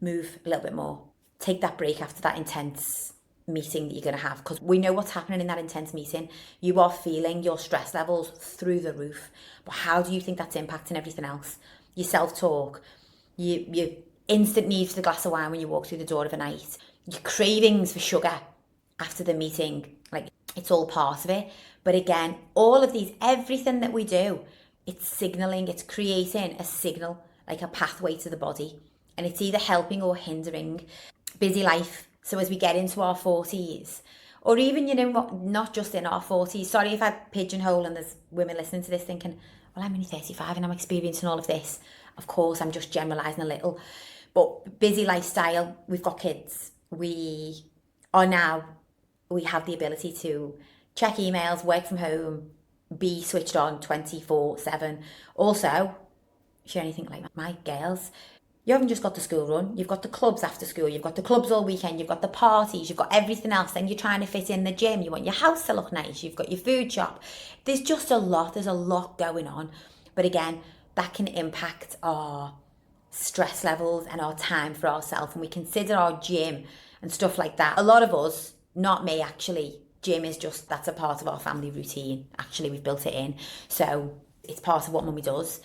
move a little bit more, take that break after that intense meeting that you're going to have, because we know what's happening in that intense meeting. You are feeling your stress levels through the roof, but how do you think that's impacting everything else? Your self-talk, your instant need for the glass of wine when you walk through the door of a night, your cravings for sugar after the meeting, like, it's all part of it. But again, all of these, everything that we do, it's signaling, it's creating a signal, like a pathway to the body, and it's either helping or hindering. Busy life. So as we get into our 40s, or even, you know, not just in our 40s, sorry if I pigeonhole and there's women listening to this thinking, well, I'm only 35 and I'm experiencing all of this. Of course, I'm just generalising a little. But busy lifestyle, we've got kids. We have the ability to check emails, work from home, be switched on 24/7. Also, if you're anything like my girls, you haven't just got the school run, you've got the clubs after school, you've got the clubs all weekend, you've got the parties, you've got everything else, then you're trying to fit in the gym, you want your house to look nice, you've got your food shop. There's just a lot going on. But again, that can impact our stress levels and our time for ourselves. And we consider our gym and stuff like that. A lot of us, not me actually, gym is just, that's a part of our family routine. Actually, we've built it in. So it's part of what mummy does.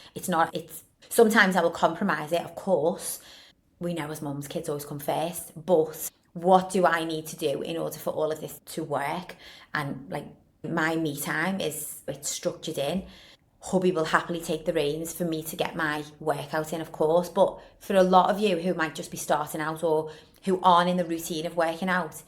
Sometimes I will compromise it, of course. We know as mums, kids always come first. But what do I need to do in order for all of this to work? And like, my me time it's structured in. Hubby will happily take the reins for me to get my workout in, of course. But for a lot of you who might just be starting out or who aren't in the routine of working out,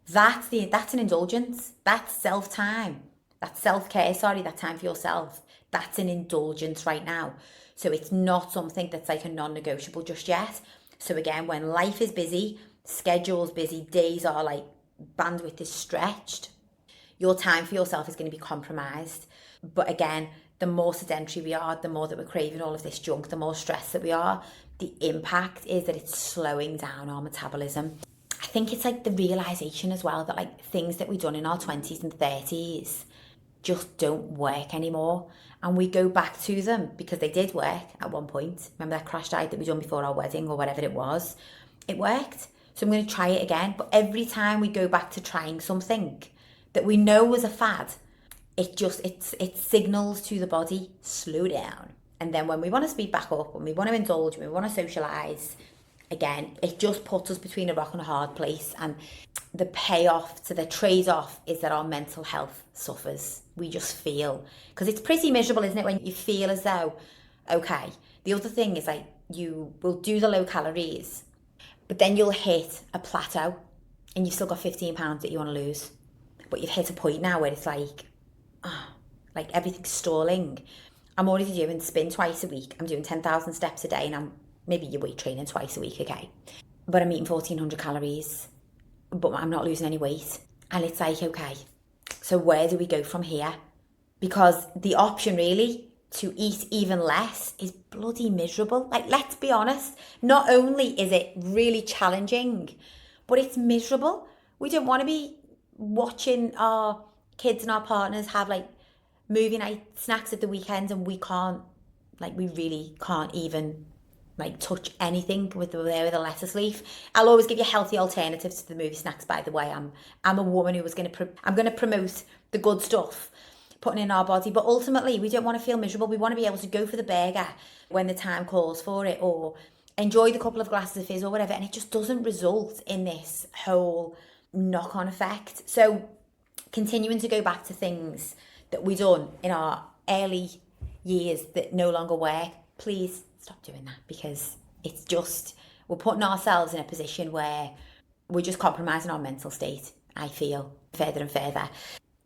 that's an indulgence. That's self-time. That's self-care, that time for yourself. That's an indulgence right now. So it's not something that's like a non-negotiable just yet. So again, when life is busy, schedule's busy, days are like, bandwidth is stretched, your time for yourself is going to be compromised. But again, the more sedentary we are, the more that we're craving all of this junk, the more stressed that we are, the impact is that it's slowing down our metabolism. I think it's like the realization as well that like things that we've done in our 20s and 30s just don't work anymore. And we go back to them because they did work at one point. Remember that crash diet that we done before our wedding or whatever it was? It worked. So I'm going to try it again. But every time we go back to trying something that we know was a fad, it signals to the body, slow down. And then when we want to speed back up, when we want to indulge, when we want to socialise, again, it just puts us between a rock and a hard place. And the payoff to the trade-off is that our mental health suffers. We just feel, because it's pretty miserable, isn't it, when you feel as though, okay, the other thing is like, you will do the low calories, but then you'll hit a plateau and you've still got 15 pounds that you want to lose. But you've hit a point now where it's like, like everything's stalling. I'm already doing spin twice a week. I'm doing 10,000 steps a day, and I'm maybe your weight training twice a week, okay? But I'm eating 1,400 calories, but I'm not losing any weight. And it's like, okay, so where do we go from here? Because the option really to eat even less is bloody miserable. Like, let's be honest. Not only is it really challenging, but it's miserable. We don't want to be watching our kids and our partners have like movie night snacks at the weekend, and we can't, like, we really can't even like touch anything with a lettuce leaf. I'll always give you healthy alternatives to the movie snacks, by the way. I'm a woman who was I'm going to promote the good stuff putting in our body, but ultimately we don't want to feel miserable. We want to be able to go for the burger when the time calls for it, or enjoy the couple of glasses of fizz or whatever, and it just doesn't result in this whole knock-on effect. So continuing to go back to things that we done in our early years that no longer work, please stop doing that, because it's just, we're putting ourselves in a position where we're just compromising our mental state, I feel, further and further.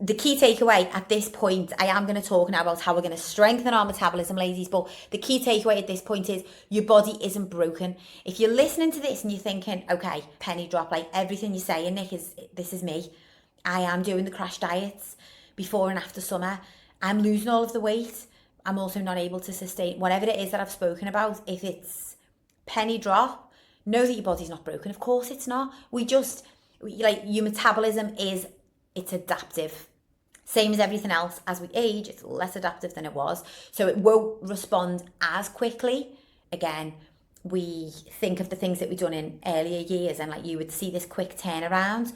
The key takeaway at this point, I am going to talk now about how we're going to strengthen our metabolism, ladies, but the key takeaway at this point is your body isn't broken. If you're listening to this and you're thinking, okay, penny drop, like everything you're saying, Nick, this is me. I am doing the crash diets before and after summer. I'm losing all of the weight. I'm also not able to sustain whatever it is that I've spoken about. If it's penny drop, know that your body's not broken. Of course it's not. Your metabolism it's adaptive. Same as everything else. As we age, it's less adaptive than it was. So it won't respond as quickly. Again, we think of the things that we've done in earlier years and like you would see this quick turnaround.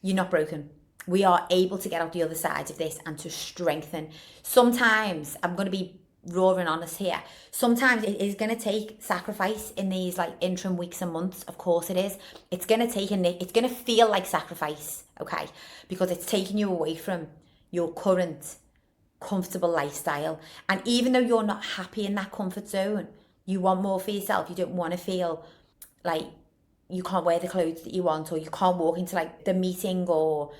You're not broken. We are able to get out the other side of this and to strengthen. Sometimes, I'm going to be raw and honest here, sometimes it is going to take sacrifice in these like interim weeks and months. Of course it is. It's going to it's going to feel like sacrifice, okay? Because it's taking you away from your current comfortable lifestyle. And even though you're not happy in that comfort zone, you want more for yourself. You don't want to feel like you can't wear the clothes that you want, or you can't walk into like the meeting or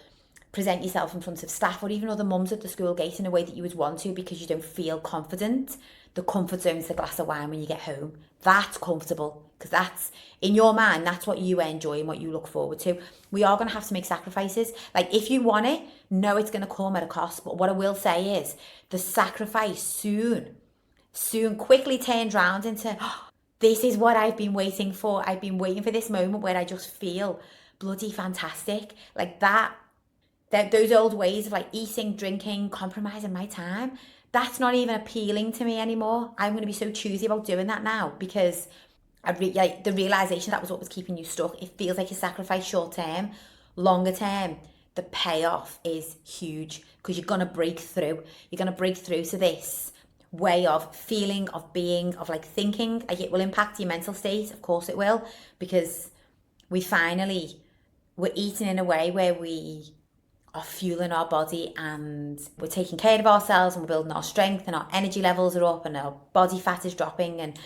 present yourself in front of staff or even other mums at the school gate in a way that you would want to because you don't feel confident. The comfort zone is the glass of wine when you get home. That's comfortable because that's, in your mind, that's what you enjoy and what you look forward to. We are going to have to make sacrifices. Like if you want it, know it's going to come at a cost. But what I will say is the sacrifice soon quickly turns around into, oh, this is what I've been waiting for. I've been waiting for this moment where I just feel bloody fantastic. Like that those old ways of like eating, drinking, compromising my time, that's not even appealing to me anymore. I'm going to be so choosy about doing that now because the realization that was what was keeping you stuck. It feels like a sacrifice short term. Longer term, the payoff is huge because you're going to break through. You're going to break through to this way of feeling, of being, of like thinking. Like it will impact your mental state. Of course it will, because we're eating in a way where we are fueling our body and we're taking care of ourselves and we're building our strength and our energy levels are up and our body fat is dropping. And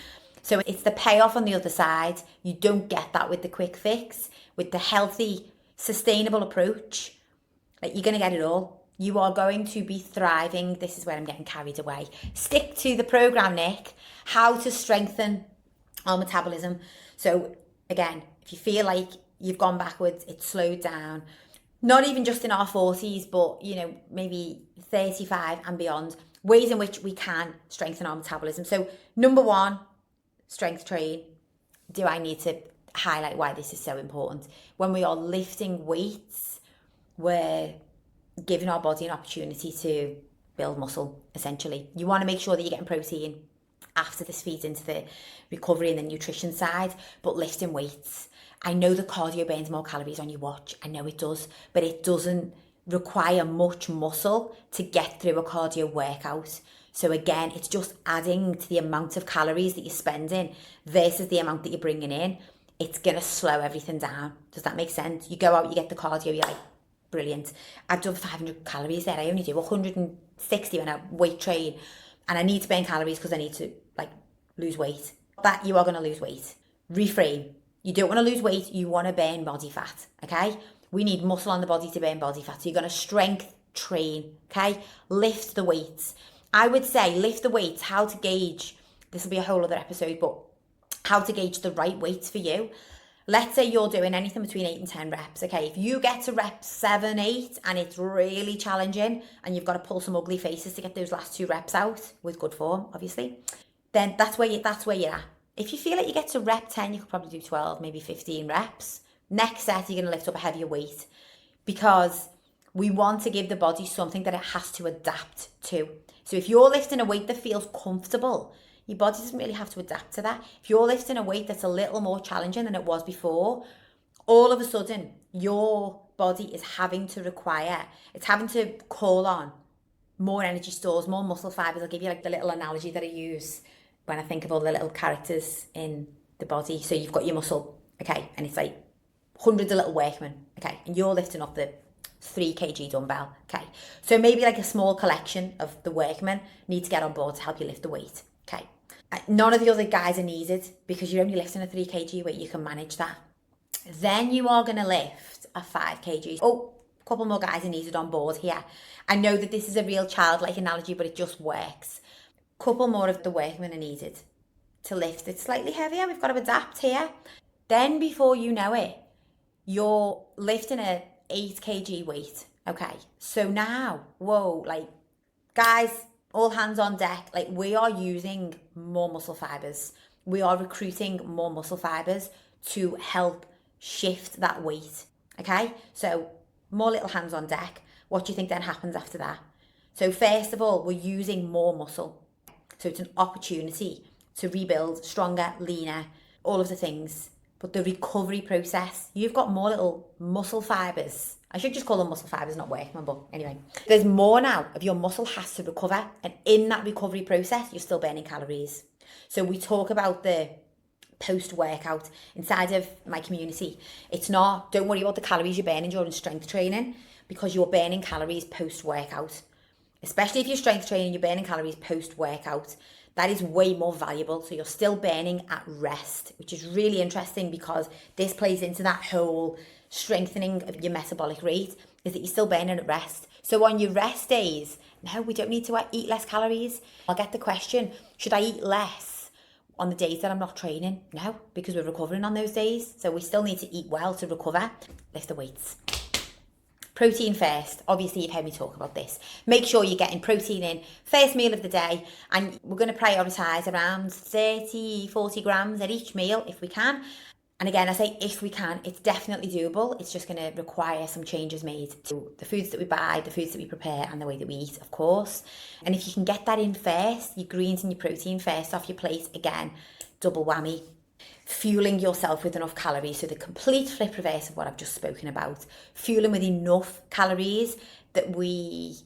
so it's the payoff on the other side. You don't get that with the quick fix. With the healthy, sustainable approach, like you're going to get it all. You are going to be thriving. This is where I'm getting carried away. Stick to the program, Nick. How to strengthen our metabolism. So again, if you feel like you've gone backwards, it's slowed down. Not even just in our 40s, but, maybe 35 and beyond, ways in which we can strengthen our metabolism. So number one, strength train. Do I need to highlight why this is so important? When we are lifting weights, we're giving our body an opportunity to build muscle, essentially. You want to make sure that you're getting protein after this feeds into the recovery and the nutrition side, but lifting weights. I know the cardio burns more calories on your watch. I know it does, but it doesn't require much muscle to get through a cardio workout. So again, it's just adding to the amount of calories that you're spending versus the amount that you're bringing in. It's going to slow everything down. Does that make sense? You go out, you get the cardio, you're like, brilliant. I've done 500 calories there. I only do 160 when I weight train. And I need to burn calories because I need to lose weight. That you are going to lose weight. Reframe. You don't want to lose weight, you want to burn body fat, okay? We need muscle on the body to burn body fat. So you're going to strength train, okay? Lift the weights. I would say lift the weights, how to gauge, this will be a whole other episode, but how to gauge the right weights for you. Let's say you're doing anything between 8 and 10 reps, okay? If you get to rep 7, 8 and it's really challenging and you've got to pull some ugly faces to get those last 2 reps out with good form, obviously, then that's where you're at. If you feel like you get to rep 10, you could probably do 12, maybe 15 reps. Next set, you're going to lift up a heavier weight because we want to give the body something that it has to adapt to. So if you're lifting a weight that feels comfortable, Your body doesn't really have to adapt to that. If you're lifting a weight that's a little more challenging than it was before, all of a sudden your body is having to call on more energy stores, more muscle fibers. I'll give you like the little analogy that I use when I think of all the little characters in the body. So you've got your muscle, okay, and it's like hundreds of little workmen, okay, and you're lifting up the 3 kg dumbbell, okay. So maybe like a small collection of the workmen need to get on board to help you lift the weight, okay. None of the other guys are needed because you're only lifting a 3 kg weight, you can manage that. Then you are going to lift a 5 kg. Oh, a couple more guys are needed on board here. I know that this is a real childlike analogy, but it just works. Couple more of the workmen are needed to lift it slightly heavier. We've got to adapt here. Then before you know it, you're lifting a 8 kg weight. Okay, so now, whoa, like guys, all hands on deck. Like we are using more muscle fibers. We are recruiting more muscle fibers to help shift that weight. Okay, so more little hands on deck. What do you think then happens after that? So first of all, we're using more muscle. So it's an opportunity to rebuild stronger, leaner, all of the things. But the recovery process, you've got more little muscle fibers. I should just call them muscle fibers, not workmen, but anyway. There's more now of your muscle has to recover. And in that recovery process, you're still burning calories. So we talk about the post-workout inside of my community. It's not, don't worry about the calories you're burning during strength training because you're burning calories post-workout. Especially if you're strength training, you're burning calories post-workout. That is way more valuable. So you're still burning at rest, which is really interesting because this plays into that whole strengthening of your metabolic rate, is that you're still burning at rest. So on your rest days, no, we don't need to eat less calories. I'll get the question, should I eat less on the days that I'm not training? No, because we're recovering on those days. So we still need to eat well to recover. Lift the weights. Protein first. Obviously, you've heard me talk about this. Make sure you're getting protein in first meal of the day. And we're going to prioritise around 30, 40 grams at each meal if we can. And again, I say if we can, it's definitely doable. It's just going to require some changes made to the foods that we buy, the foods that we prepare, and the way that we eat, of course. And if you can get that in first, your greens and your protein first off your plate, again, double whammy. Fueling yourself with enough calories, so the complete flip reverse of what I've just spoken about. Fueling with enough calories that we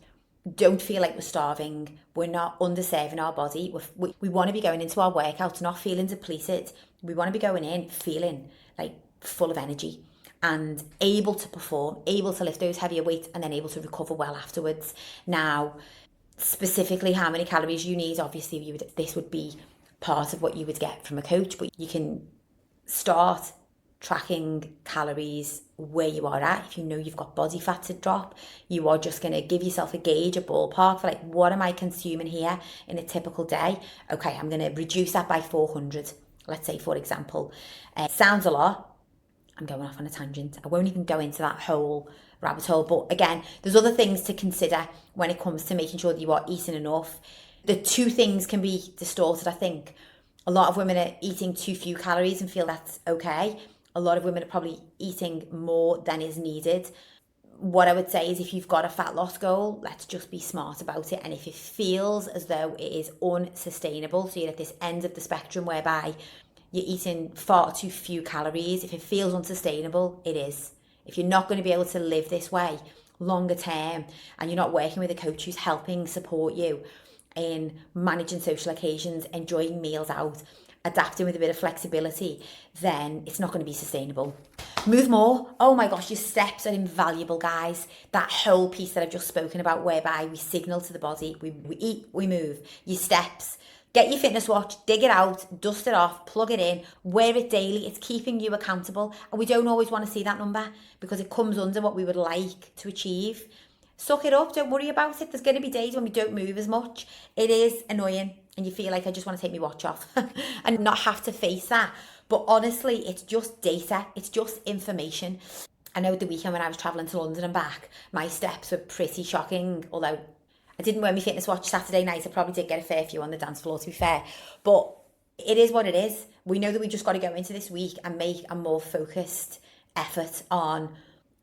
don't feel like we're starving, we're not underserving our body. We want to be going into our workouts not feeling depleted. We want to be going in feeling like full of energy and able to perform, able to lift those heavier weights and then able to recover well afterwards. Now, specifically how many calories you need, obviously this would be part of what you would get from a coach, but you can start tracking calories where you are at. If you know you've got body fat to drop, you are just going to give yourself a gauge, a ballpark for like, what am I consuming here in a typical day? Okay, I'm going to reduce that by 400, let's say, for example. Sounds a lot. I'm going off on a tangent. I won't even go into that whole rabbit hole. But again, there's other things to consider when it comes to making sure that you are eating enough. The two things can be distorted, I think. A lot of women are eating too few calories and feel that's okay. A lot of women are probably eating more than is needed. What I would say is if you've got a fat loss goal, let's just be smart about it. And if it feels as though it is unsustainable, so you're at this end of the spectrum whereby you're eating far too few calories, if it feels unsustainable, it is. If you're not going to be able to live this way longer term and you're not working with a coach who's helping support you in managing social occasions, enjoying meals out, adapting with a bit of flexibility, then it's not going to be sustainable. Move more. Oh my gosh, your steps are invaluable, guys. That whole piece that I've just spoken about whereby we signal to the body, we eat, we move. Your steps. Get your fitness watch, dig it out, dust it off, plug it in, wear it daily. It's keeping you accountable. And we don't always want to see that number because it comes under what we would like to achieve. Suck it up, don't worry about it. There's going to be days when we don't move as much. It is annoying and you feel like I just want to take my watch off and not have to face that. But honestly, it's just data. It's just information. I know at the weekend when I was travelling to London and back, my steps were pretty shocking. Although I didn't wear my fitness watch Saturday night, I probably did get a fair few on the dance floor, to be fair. But it is what it is. We know that we just got to go into this week and make a more focused effort on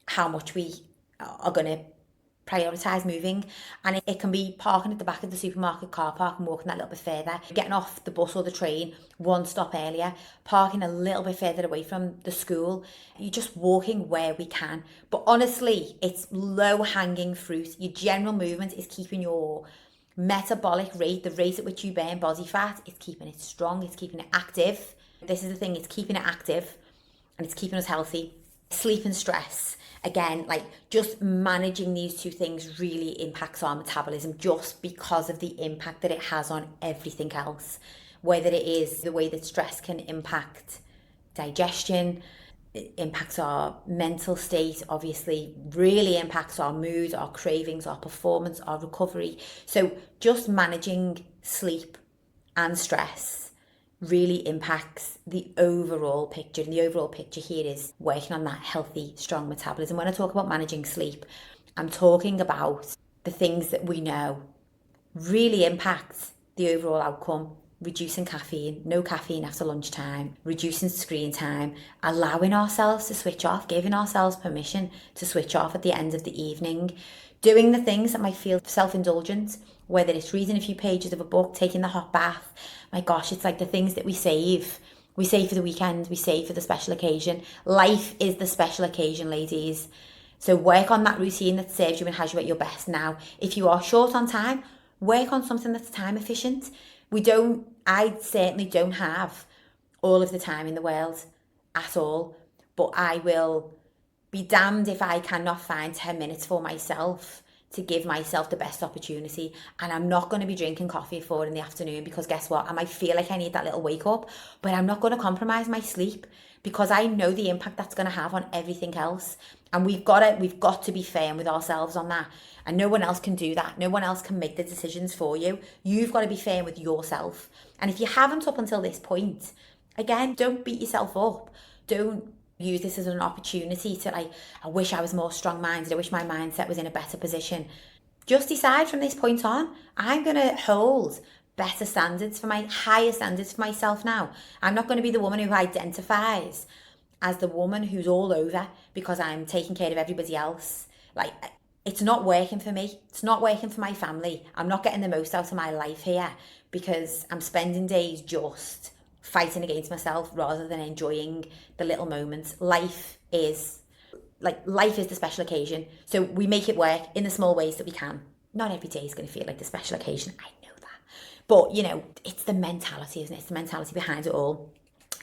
how much we are going to prioritise moving, and it can be parking at the back of the supermarket car park and walking that little bit further, getting off the bus or the train one stop earlier, parking a little bit further away from the school. You're just walking where we can. But honestly, it's low hanging fruit. Your general movement is keeping your metabolic rate, the rate at which you burn body fat, it's keeping it strong, it's keeping it active. This is the thing, it's keeping it active and it's keeping us healthy. Sleep and stress, again, like just managing these two things really impacts our metabolism just because of the impact that it has on everything else. Whether it is the way that stress can impact digestion, it impacts our mental state, obviously really impacts our mood, our cravings, our performance, our recovery. So just managing sleep and stress really impacts the overall picture. And the overall picture here is working on that healthy, strong metabolism. When I talk about managing sleep, I'm talking about the things that we know really impact the overall outcome. Reducing caffeine, no caffeine after lunchtime, reducing screen time, allowing ourselves to switch off, giving ourselves permission to switch off at the end of the evening, doing the things that might feel self-indulgent, whether it's reading a few pages of a book, taking the hot bath. My gosh, it's like the things that we save. We save for the weekend, we save for the special occasion. Life is the special occasion, ladies. So work on that routine that serves you and has you at your best now. If you are short on time, work on something that's time efficient. I certainly don't have all of the time in the world at all, but I will be damned if I cannot find 10 minutes for myself to give myself the best opportunity. And I'm not going to be drinking coffee at 4 in the afternoon because guess what? I might feel like I need that little wake up, but I'm not going to compromise my sleep because I know the impact that's going to have on everything else. And we've got to be firm with ourselves on that. And no one else can do that. No one else can make the decisions for you. You've got to be firm with yourself. And if you haven't up until this point, again, don't beat yourself up. Don't use this as an opportunity to I wish I was more strong-minded. I wish my mindset was in a better position. Just decide from this point on, I'm going to hold better standards higher standards for myself now. I'm not going to be the woman who identifies as the woman who's all over because I'm taking care of everybody else. It's not working for me. It's not working for my family. I'm not getting the most out of my life here because I'm spending days just fighting against myself rather than enjoying the little moments. Life is the special occasion. So we make it work in the small ways that we can. Not every day is going to feel like the special occasion. I know that. But, it's the mentality, isn't it? It's the mentality behind it all.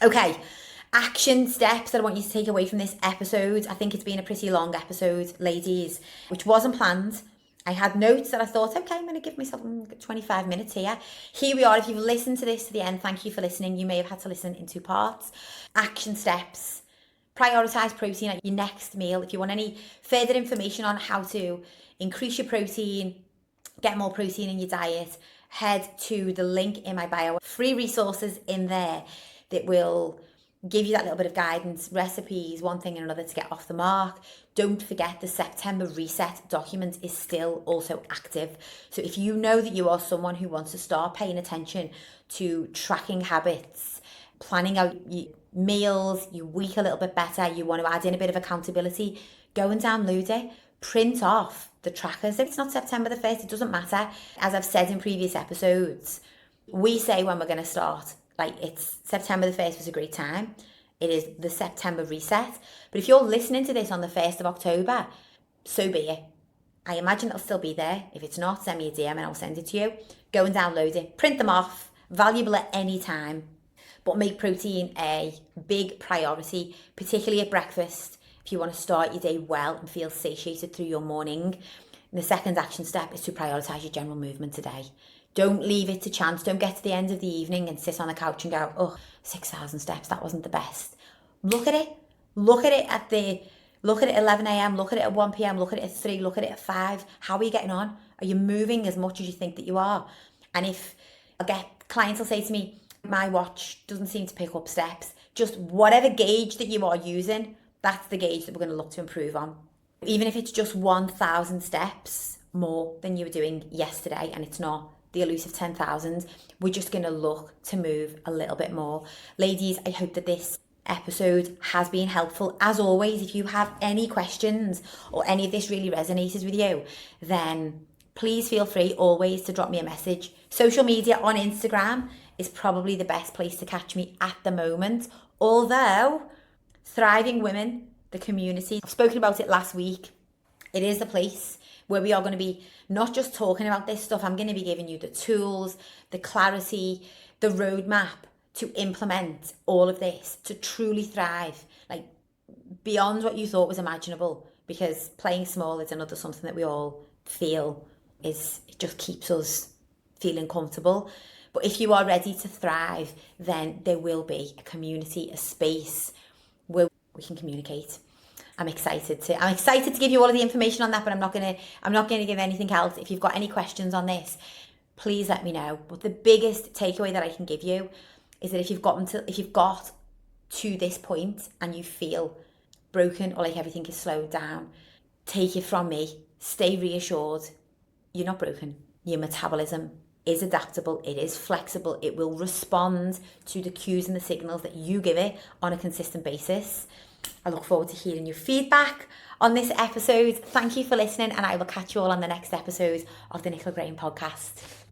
Okay. Action steps that I want you to take away from this episode. I think it's been a pretty long episode, ladies, which wasn't planned. I had notes that I thought, okay, I'm going to give myself 25 minutes here. Here we are. If you've listened to this to the end, thank you for listening. You may have had to listen in 2 parts. Action steps. Prioritise protein at your next meal. If you want any further information on how to increase your protein, get more protein in your diet, head to the link in my bio. Free resources in there that will give you that little bit of guidance, recipes, one thing and another to get off the mark. Don't forget the September reset document is still also active. So if you know that you are someone who wants to start paying attention to tracking habits, planning out your meals, your week a little bit better, you want to add in a bit of accountability, go and download it. Print off the trackers. If it's not September the 1st, it doesn't matter. As I've said in previous episodes, we say when we're going to start. It's September the 1st was a great time. It is the September reset. But if you're listening to this on the 1st of October, so be it. I imagine it'll still be there. If it's not, send me a DM and I'll send it to you. Go and download it. Print them off. Valuable at any time. But make protein a big priority, particularly at breakfast, if you want to start your day well and feel satiated through your morning. And the second action step is to prioritise your general movement today. Don't leave it to chance. Don't get to the end of the evening and sit on the couch and go, 6,000 steps, that wasn't the best. Look at it. Look at it at 11 a.m, look at it at 1 p.m, look at it at 3, look at it at 5. How are you getting on? Are you moving as much as you think that you are? And if I get clients will say to me, my watch doesn't seem to pick up steps. Just whatever gauge that you are using, that's the gauge that we're going to look to improve on. Even if it's just 1,000 steps more than you were doing yesterday and it's not the elusive 10,000, we're just going to look to move a little bit more. Ladies, I hope that this episode has been helpful. As always, if you have any questions or any of this really resonated with you, then please feel free always to drop me a message. Social media on Instagram is probably the best place to catch me at the moment. Although Thriving Women, the community, I've spoken about it last week. It is the place where we are going to be not just talking about this stuff. I'm going to be giving you the tools, the clarity, the roadmap to implement all of this, to truly thrive, like beyond what you thought was imaginable, because playing small is another something that we all feel it just keeps us feeling comfortable. But if you are ready to thrive, then there will be a community, a space where we can communicate. I'm excited to give you all of the information on that, but I'm not gonna give anything else. If you've got any questions on this, please let me know. But the biggest takeaway that I can give you is that if you've got to this point and you feel broken or like everything is slowed down, take it from me. Stay reassured. You're not broken. Your metabolism is adaptable. It is flexible. It will respond to the cues and the signals that you give it on a consistent basis. I look forward to hearing your feedback on this episode. Thank you for listening, and I will catch you all on the next episode of the Nicola Graham Podcast.